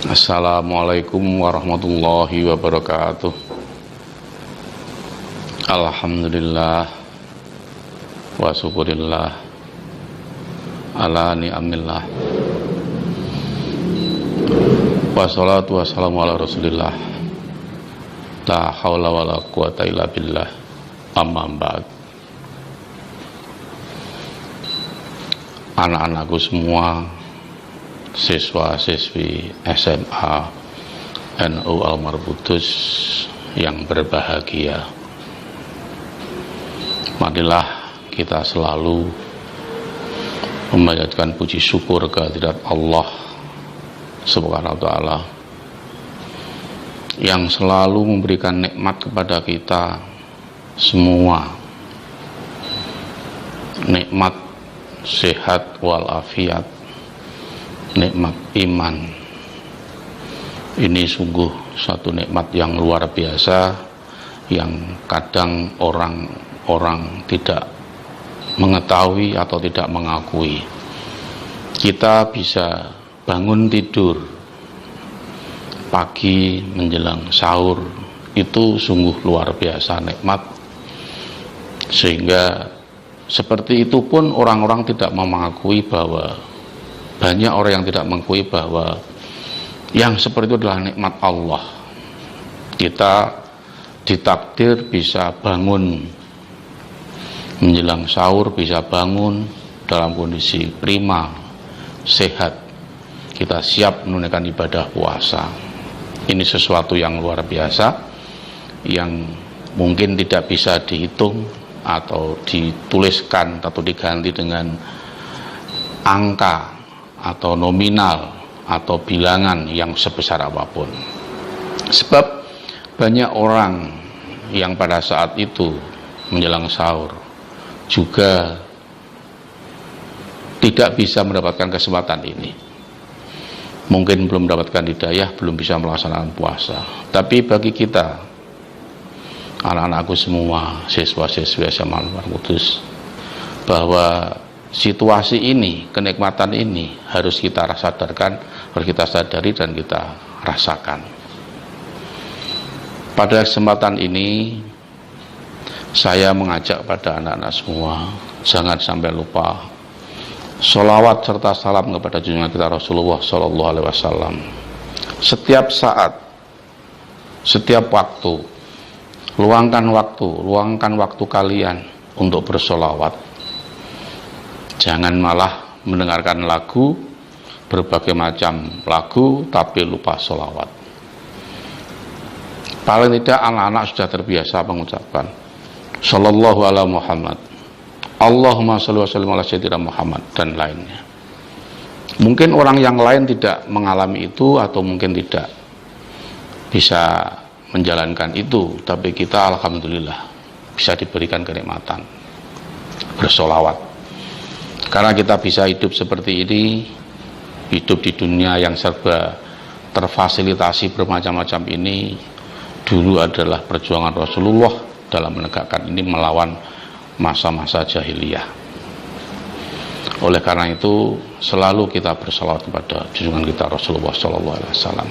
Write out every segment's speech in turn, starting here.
Assalamualaikum warahmatullahi wabarakatuh. Alhamdulillah wa syukurillah ala ni'amillah. Wassalatu wassalamu ala rasulillah. La hawla wa la quwata illa billah. Amma ba'd. Anak-anakku semua, siswa-siswi SMA NU Al-Marbutus yang berbahagia, marilah kita selalu memanjatkan puji syukur kehadirat Allah Subhanahu wa ta'ala yang selalu memberikan nikmat kepada kita semua, nikmat sehat walafiat, nikmat iman. Ini sungguh satu nikmat yang luar biasa yang kadang orang tidak mengetahui atau tidak mengakui. Kita bisa bangun tidur pagi menjelang sahur, itu sungguh luar biasa nikmat, sehingga seperti itu pun orang-orang tidak mengakui bahwa banyak orang yang tidak mengakui bahwa yang seperti itu adalah nikmat Allah. Kita ditakdir bisa bangun menjelang sahur, bisa bangun dalam kondisi prima, sehat, kita siap menunaikan ibadah puasa. Ini sesuatu yang luar biasa yang mungkin tidak bisa dihitung atau dituliskan atau diganti dengan angka atau nominal atau bilangan yang sebesar apapun. Sebab banyak orang yang pada saat itu menjelang sahur juga tidak bisa mendapatkan kesempatan ini. Mungkin belum mendapatkan hidayah, belum bisa melaksanakan puasa. Tapi bagi kita, anak-anakku semua, siswa-siswi SMA Al-Marbutus, bahwa situasi ini, kenikmatan ini harus kita sadarkan, harus kita sadari dan kita rasakan. Pada kesempatan ini saya mengajak pada anak-anak semua, jangan sampai lupa sholawat serta salam kepada junjungan kita Rasulullah Shallallahu Alaihi Wasallam. Setiap saat, setiap waktu, luangkan waktu kalian untuk bersolawat. Jangan malah mendengarkan lagu, berbagai macam lagu, tapi lupa sholawat. Paling tidak anak-anak sudah terbiasa mengucapkan Sallallahu ala Muhammad, Allahumma sholli wa sallim ala sayyidina Muhammad, dan lainnya. Mungkin orang yang lain tidak mengalami itu atau mungkin tidak bisa menjalankan itu, tapi kita alhamdulillah bisa diberikan kenikmatan bersolawat. Karena kita bisa hidup seperti ini, hidup di dunia yang serba terfasilitasi bermacam-macam ini, dulu adalah perjuangan Rasulullah dalam menegakkan ini melawan masa-masa jahiliyah. Oleh karena itu selalu kita bersolawat kepada junjungan kita Rasulullah SAW.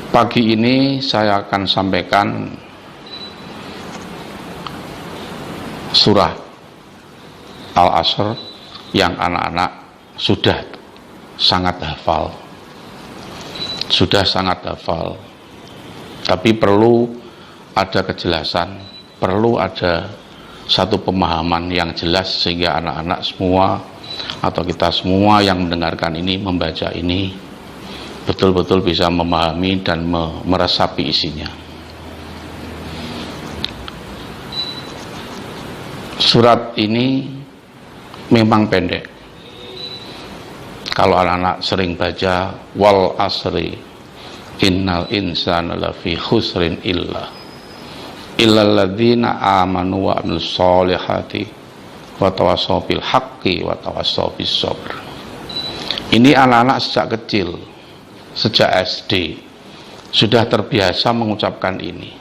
Pagi ini saya akan sampaikan surah Al-Asr yang anak-anak sudah sangat hafal. Tapi perlu ada kejelasan, perlu ada satu pemahaman yang jelas sehingga anak-anak semua atau kita semua yang mendengarkan ini, membaca ini, betul-betul bisa memahami dan meresapi isinya. Surat ini memang pendek. Kalau anak-anak sering baca wal asri innal insana lafi khusrin illal ladzina amanu wa amilus solihati wa tawassaw bil haqqi wa tawassaw bis sabr. Ini anak-anak sejak kecil, sejak SD sudah terbiasa mengucapkan ini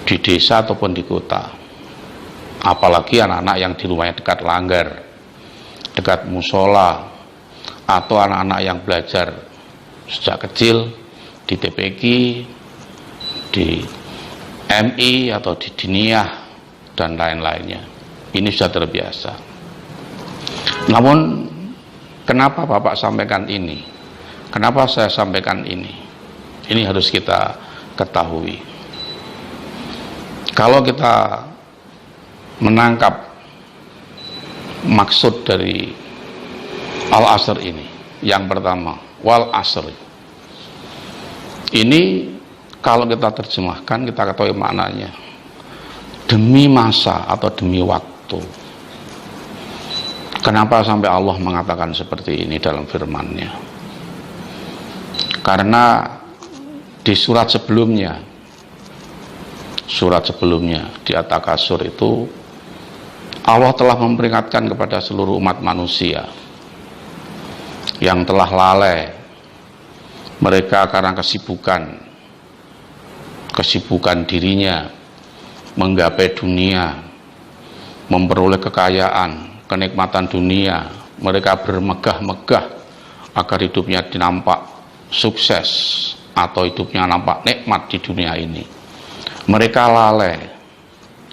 di desa ataupun di kota. Apalagi anak-anak yang di rumahnya dekat langgar, dekat musola, atau anak-anak yang belajar sejak kecil di TPQ, di MI atau di Diniyah dan lain-lainnya. Ini sudah terbiasa. Namun kenapa Bapak sampaikan ini? Kenapa saya sampaikan ini? Ini harus kita ketahui. Kalau kita menangkap maksud dari Al-Asr ini, yang pertama, wal asr. Ini kalau kita terjemahkan, kita ketahui maknanya. Demi masa atau demi waktu. Kenapa sampai Allah mengatakan seperti ini dalam firman-Nya? Karena di surat sebelumnya di At-Takasur itu Allah telah memperingatkan kepada seluruh umat manusia yang telah lalai mereka karena kesibukan dirinya menggapai dunia, memperoleh kekayaan, kenikmatan dunia. Mereka bermegah-megah agar hidupnya dinampak sukses atau hidupnya nampak nikmat di dunia ini. Mereka lalai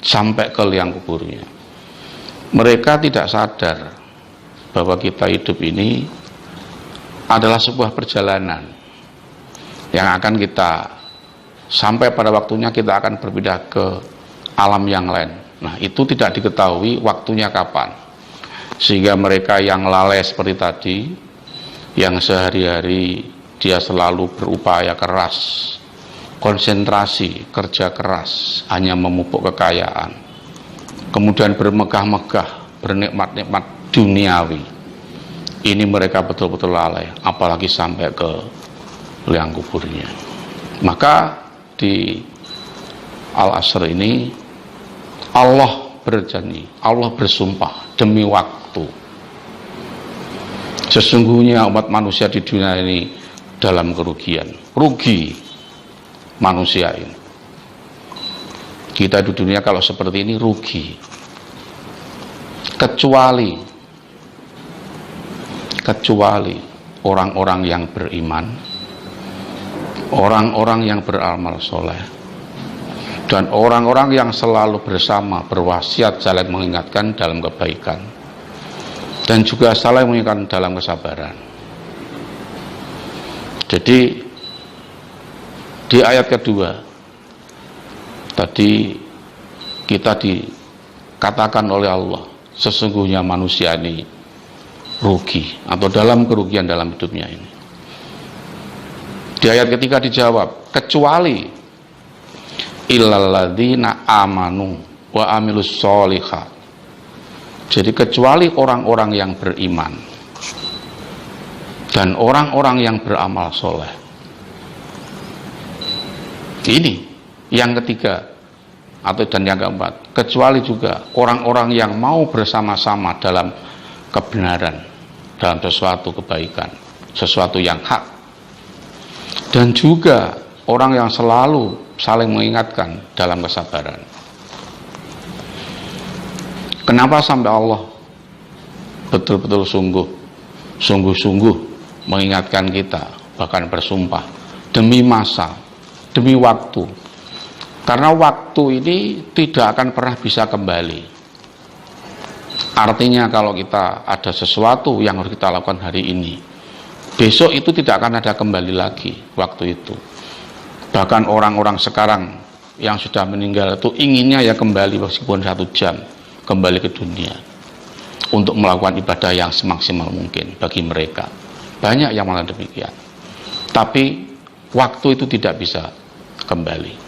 sampai ke liang kuburnya. Mereka tidak sadar bahwa kita hidup ini adalah sebuah perjalanan yang akan kita sampai pada waktunya kita akan berpindah ke alam yang lain. Nah, itu tidak diketahui waktunya kapan. Sehingga mereka yang lalai seperti tadi, yang sehari-hari dia selalu berupaya keras, konsentrasi, kerja keras, hanya memupuk kekayaan, kemudian bermegah-megah, bernikmat-nikmat duniawi. Ini mereka betul-betul lalai, apalagi sampai ke liang kuburnya. Maka di Al-Asr ini Allah berjanji, Allah bersumpah demi waktu. Sesungguhnya umat manusia di dunia ini dalam kerugian, rugi manusia ini. Kita di dunia kalau seperti ini rugi. Kecuali orang-orang yang beriman, orang-orang yang beramal soleh, dan orang-orang yang selalu bersama berwasiat saling mengingatkan dalam kebaikan, dan juga saling mengingatkan dalam kesabaran. Jadi di ayat kedua tadi kita dikatakan oleh Allah, sesungguhnya manusia ini rugi atau dalam kerugian dalam hidupnya ini. Di ayat ketiga dijawab, kecuali illalladzina amanu wa amilus sholihat. Jadi kecuali orang-orang yang beriman dan orang-orang yang beramal soleh. Ini yang ketiga dan yang keempat, kecuali juga orang-orang yang mau bersama-sama dalam kebenaran, dalam sesuatu kebaikan, sesuatu yang hak, dan juga orang yang selalu saling mengingatkan dalam kesabaran. Kenapa sampai Allah betul-betul sungguh-sungguh mengingatkan kita, bahkan bersumpah demi masa, demi waktu? Karena waktu ini tidak akan pernah bisa kembali. Artinya kalau kita ada sesuatu yang harus kita lakukan hari ini, besok itu tidak akan ada kembali lagi waktu itu. Bahkan orang-orang sekarang yang sudah meninggal itu inginnya ya kembali meskipun 1 jam kembali ke dunia untuk melakukan ibadah yang semaksimal mungkin bagi mereka. Banyak yang malah demikian. Tapi waktu itu tidak bisa kembali.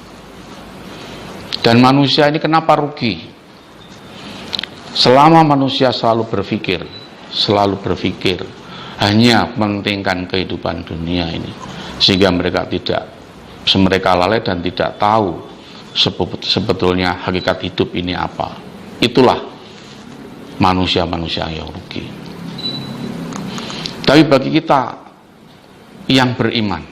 Dan manusia ini kenapa rugi? Selama manusia selalu berpikir hanya mementingkan kehidupan dunia ini, sehingga mereka lalai dan tidak tahu sebetulnya hakikat hidup ini apa. Itulah manusia-manusia yang rugi. Tapi bagi kita yang beriman,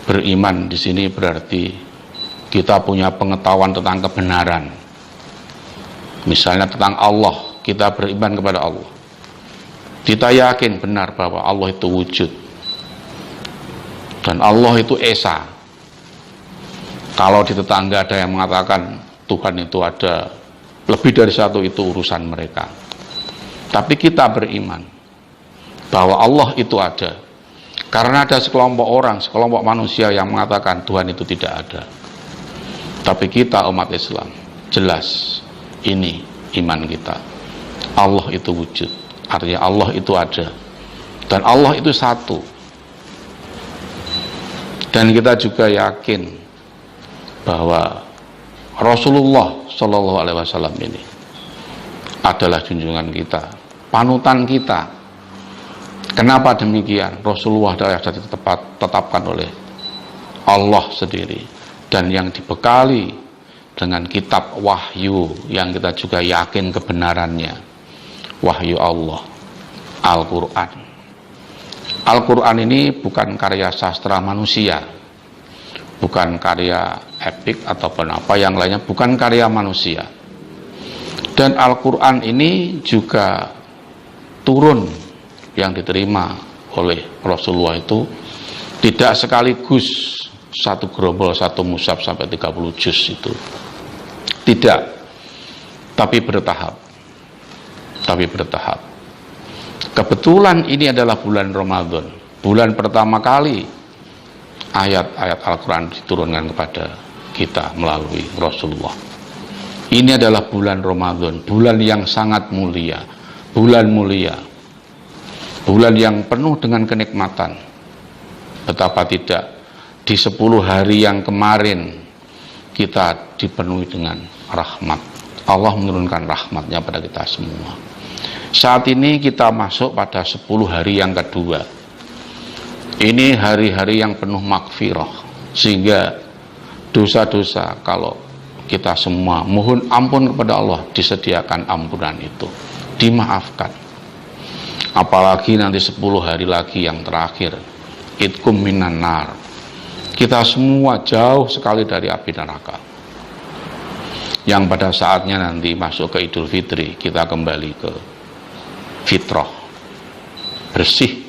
beriman di sini berarti kita punya pengetahuan tentang kebenaran. Misalnya tentang Allah, kita beriman kepada Allah. Kita yakin benar bahwa Allah itu wujud. Dan Allah itu esa. Kalau di tetangga ada yang mengatakan Tuhan itu ada lebih dari satu, itu urusan mereka. Tapi kita beriman bahwa Allah itu ada. Karena ada sekelompok orang, sekelompok manusia yang mengatakan Tuhan itu tidak ada. Tapi kita umat Islam, jelas ini iman kita. Allah itu wujud, artinya Allah itu ada. Dan Allah itu satu. Dan kita juga yakin bahwa Rasulullah Shallallahu Alaihi Wasallam ini adalah junjungan kita, panutan kita. Kenapa demikian? Rasulullah adalah yang ditetapkan oleh Allah sendiri, dan yang dibekali dengan kitab wahyu yang kita juga yakin kebenarannya, wahyu Allah, Al-Quran. Al-Quran ini bukan karya sastra manusia, bukan karya epik ataupun apa yang lainnya, bukan karya manusia. Dan Al-Quran ini juga turun yang diterima oleh Rasulullah itu tidak sekaligus satu gerombol, satu mushaf sampai 30 juz itu. Tidak, tapi bertahap. Kebetulan ini adalah bulan Ramadan, bulan pertama kali ayat-ayat Al-Quran diturunkan kepada kita melalui Rasulullah. Ini adalah bulan Ramadan, bulan yang sangat mulia, bulan mulia, bulan yang penuh dengan kenikmatan. Betapa tidak, di 10 hari yang kemarin kita dipenuhi dengan rahmat. Allah menurunkan rahmatnya pada kita semua. Saat ini kita masuk pada 10 hari yang kedua. Ini hari-hari yang penuh magfirah, sehingga dosa-dosa, kalau kita semua mohon ampun kepada Allah, disediakan ampunan itu, dimaafkan. Apalagi nanti 10 hari lagi yang terakhir, itkum minan nar, kita semua jauh sekali dari api neraka. Yang pada saatnya nanti masuk ke Idul Fitri, kita kembali ke fitrah, bersih,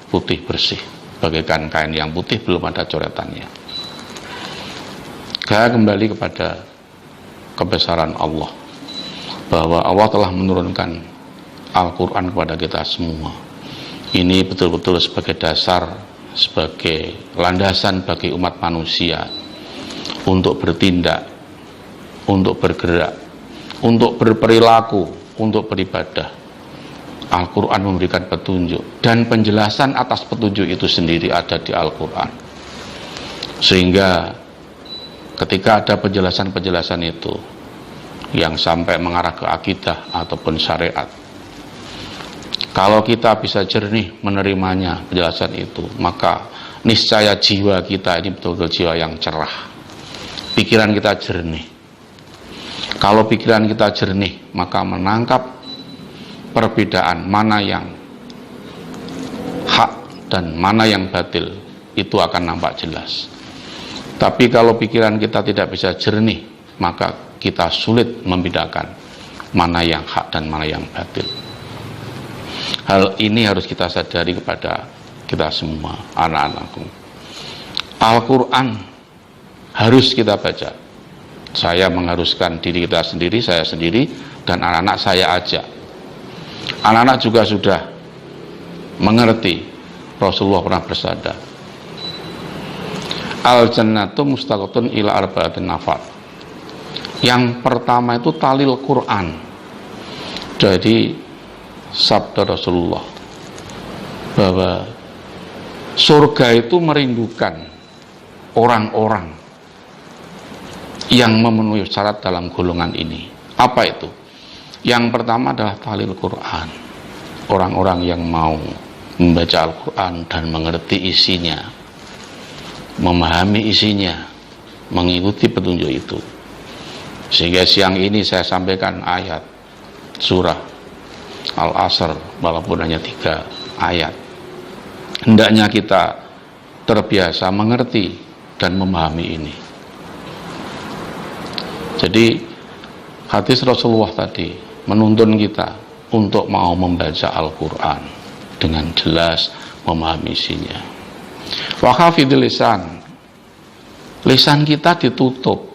putih bersih, bagaikan kain yang putih belum ada coretannya. Kita kembali kepada kebesaran Allah, bahwa Allah telah menurunkan Al-Quran kepada kita semua. Ini betul-betul sebagai dasar, sebagai landasan bagi umat manusia untuk bertindak, untuk bergerak, untuk berperilaku, untuk beribadah. Al-Quran memberikan petunjuk, dan penjelasan atas petunjuk itu sendiri ada di Al-Quran. Sehingga ketika ada penjelasan-penjelasan itu yang sampai mengarah ke akidah ataupun syariat, kalau kita bisa jernih menerimanya, penjelasan itu, maka niscaya jiwa kita ini betul-betul jiwa yang cerah. Pikiran kita jernih. Kalau pikiran kita jernih, maka menangkap perbedaan mana yang hak dan mana yang batil, itu akan nampak jelas. Tapi kalau pikiran kita tidak bisa jernih, maka kita sulit membedakan mana yang hak dan mana yang batil. Hal ini harus kita sadari kepada kita semua, anak-anakku. Al-Quran harus kita baca. Saya mengharuskan diri kita sendiri, saya sendiri, dan anak-anak saya ajak. Anak-anak juga sudah mengerti. Rasulullah pernah bersabda, al-jannatu mustaqatun ila arba'atin nafar. Yang pertama itu talil Quran. Jadi sabda Rasulullah bahwa surga itu merindukan orang-orang yang memenuhi syarat dalam golongan ini. Apa itu? Yang pertama adalah talil Quran, orang-orang yang mau membaca Al-Quran dan mengerti isinya, memahami isinya, mengikuti petunjuk itu. Sehingga siang ini saya sampaikan ayat surah Al-Asr, walaupun hanya 3 ayat. Hendaknya kita terbiasa mengerti dan memahami ini. Jadi hadis Rasulullah tadi menuntun kita untuk mau membaca Al-Quran dengan jelas, memahami isinya. Wa hafidhil lisan, lisan kita ditutup,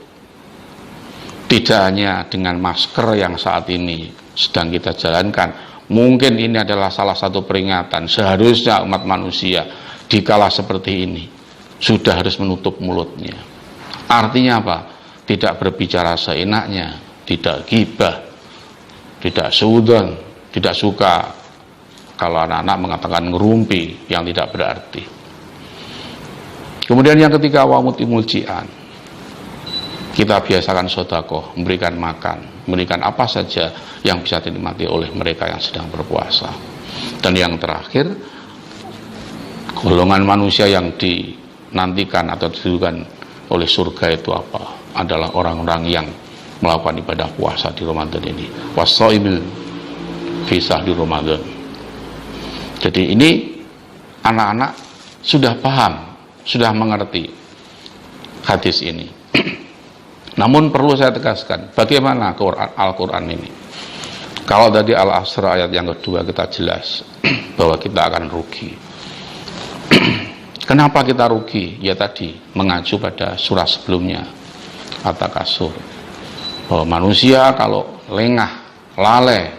tidak hanya dengan masker yang saat ini sedang kita jalankan. Mungkin ini adalah salah satu peringatan, seharusnya umat manusia dikala seperti ini sudah harus menutup mulutnya. Artinya apa? Tidak berbicara seenaknya, tidak ghibah, tidak suudzon, tidak suka kalau anak-anak mengatakan ngerumpi yang tidak berarti. Kemudian yang ketiga, wa mutimul ji'an, kita biasakan sedekah, memberikan makan, memberikan apa saja yang bisa dinikmati oleh mereka yang sedang berpuasa. Dan yang terakhir, golongan manusia yang dinantikan atau ditujukan oleh surga itu apa? Adalah orang-orang yang melakukan ibadah puasa di Ramadan ini. Wassaimil fi syahri Ramadan. Jadi ini anak-anak sudah paham, sudah mengerti hadis ini. Namun perlu saya tegaskan, bagaimana Al-Quran ini? Kalau tadi Al-Asr ayat yang kedua kita jelas bahwa kita akan rugi. Kenapa kita rugi? Ya tadi mengacu pada surah sebelumnya, At-Takasur, bahwa manusia kalau lengah, lalai,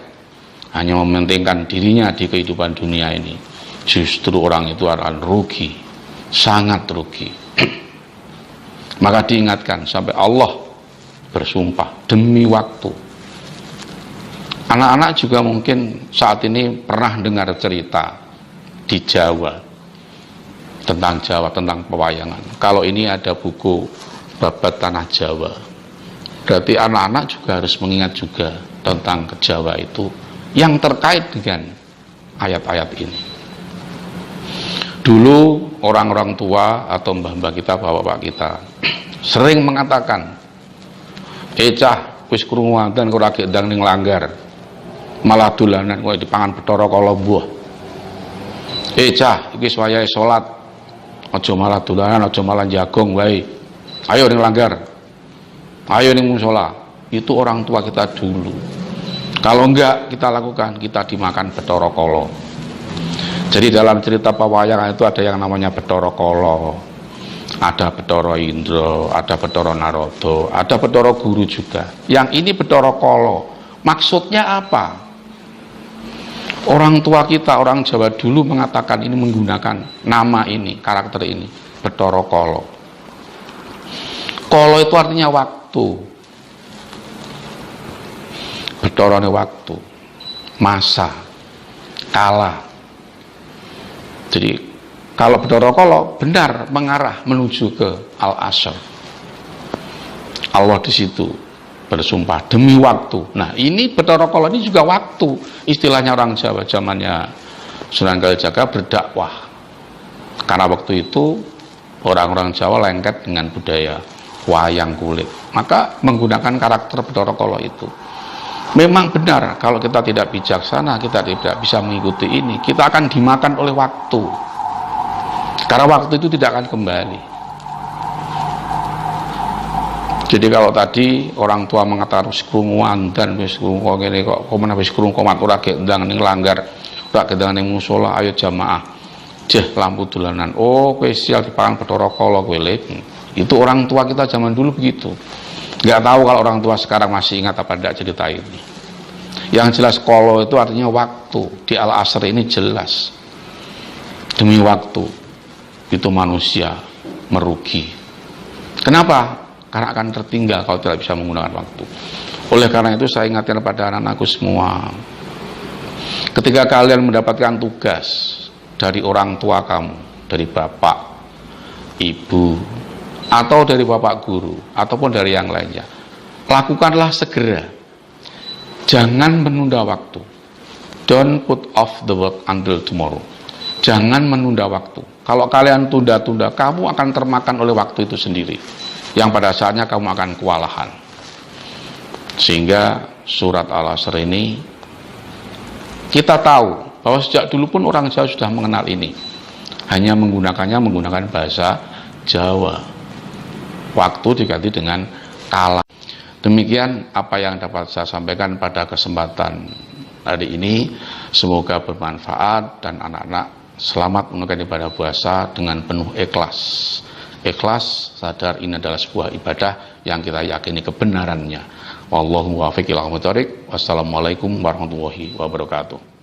hanya mementingkan dirinya di kehidupan dunia ini, justru orang itu akan rugi, sangat rugi. Maka diingatkan sampai Allah bersumpah demi waktu. Anak-anak juga mungkin saat ini pernah dengar cerita di Jawa tentang Jawa, tentang pewayangan. Kalau ini ada buku Babat Tanah Jawa, berarti anak-anak juga harus mengingat juga tentang Jawa itu yang terkait dengan ayat-ayat ini. Dulu orang-orang tua atau mbah-mbah kita, bapak-bapak kita sering mengatakan, cah wis krungu wonten kok ora gendang ning langgar, malah dolanan kok dipangan Bathara Kala mbuh. Cah iki wayahe salat, aja malah dolanan, aja malah jagong wae. Ayo ning langgar, ayo ning musala. Itu orang tua kita dulu. Kalau enggak kita lakukan, kita dimakan Bathara Kala. Jadi dalam cerita pewayangan itu ada yang namanya Bathara Kala, ada Bathara Indra, ada Bathara Narada, ada Bathara Guru juga. Yang ini Bathara Kala, maksudnya apa? Orang tua kita, orang Jawa dulu mengatakan ini, menggunakan nama ini, karakter ini, Bathara Kala. Kala itu artinya waktu, Batharane waktu, masa, kala. Jadi kalau Bathara Kala benar mengarah menuju ke Al-Asr. Allah di situ bersumpah demi waktu. Nah, ini Bathara Kala ini juga waktu. Istilahnya orang Jawa zamannya Sunan Kalijaga berdakwah. Karena waktu itu orang-orang Jawa lengket dengan budaya wayang kulit. Maka menggunakan karakter Bathara Kala itu. Memang benar, kalau kita tidak bijaksana, kita tidak bisa mengikuti ini, kita akan dimakan oleh waktu. Karena waktu itu tidak akan kembali. Jadi kalau tadi orang tua mengatakan wis krunguan dan wis krungu kok ngene kok menawa wis krungu komat ora gendang ning langgar, ora gendang ning musala, ayo jamaah. Jeh lampu dolanan. Oh, kowe sial dipangan Bathara Kala kowe le. Itu orang tua kita zaman dulu begitu. Nggak tahu kalau orang tua sekarang masih ingat apa tidak cerita ini. Yang jelas kala itu artinya waktu. Di Al-Asr ini jelas demi waktu itu manusia merugi. Kenapa? Karena akan tertinggal kalau tidak bisa menggunakan waktu. Oleh karena itu saya ingatkan pada anak-anakku semua, ketika kalian mendapatkan tugas dari orang tua kamu, dari bapak, ibu, atau dari bapak guru, ataupun dari yang lainnya, lakukanlah segera. Jangan menunda waktu. Don't put off the work until tomorrow. Jangan menunda waktu. Kalau kalian tunda-tunda, kamu akan termakan oleh waktu itu sendiri, yang pada saatnya kamu akan kewalahan. Sehingga surat Al-Asr ini kita tahu bahwa sejak dulu pun orang Jawa sudah mengenal ini, hanya menggunakan bahasa Jawa. Waktu diganti dengan kala. Demikian apa yang dapat saya sampaikan pada kesempatan hari ini. Semoga bermanfaat dan anak-anak selamat menunaikan ibadah puasa dengan penuh ikhlas. Ikhlas, sadar ini adalah sebuah ibadah yang kita yakini kebenarannya. Wallahu muwaffiq ila aqwamit thoriq. Wassalamualaikum warahmatullahi wabarakatuh.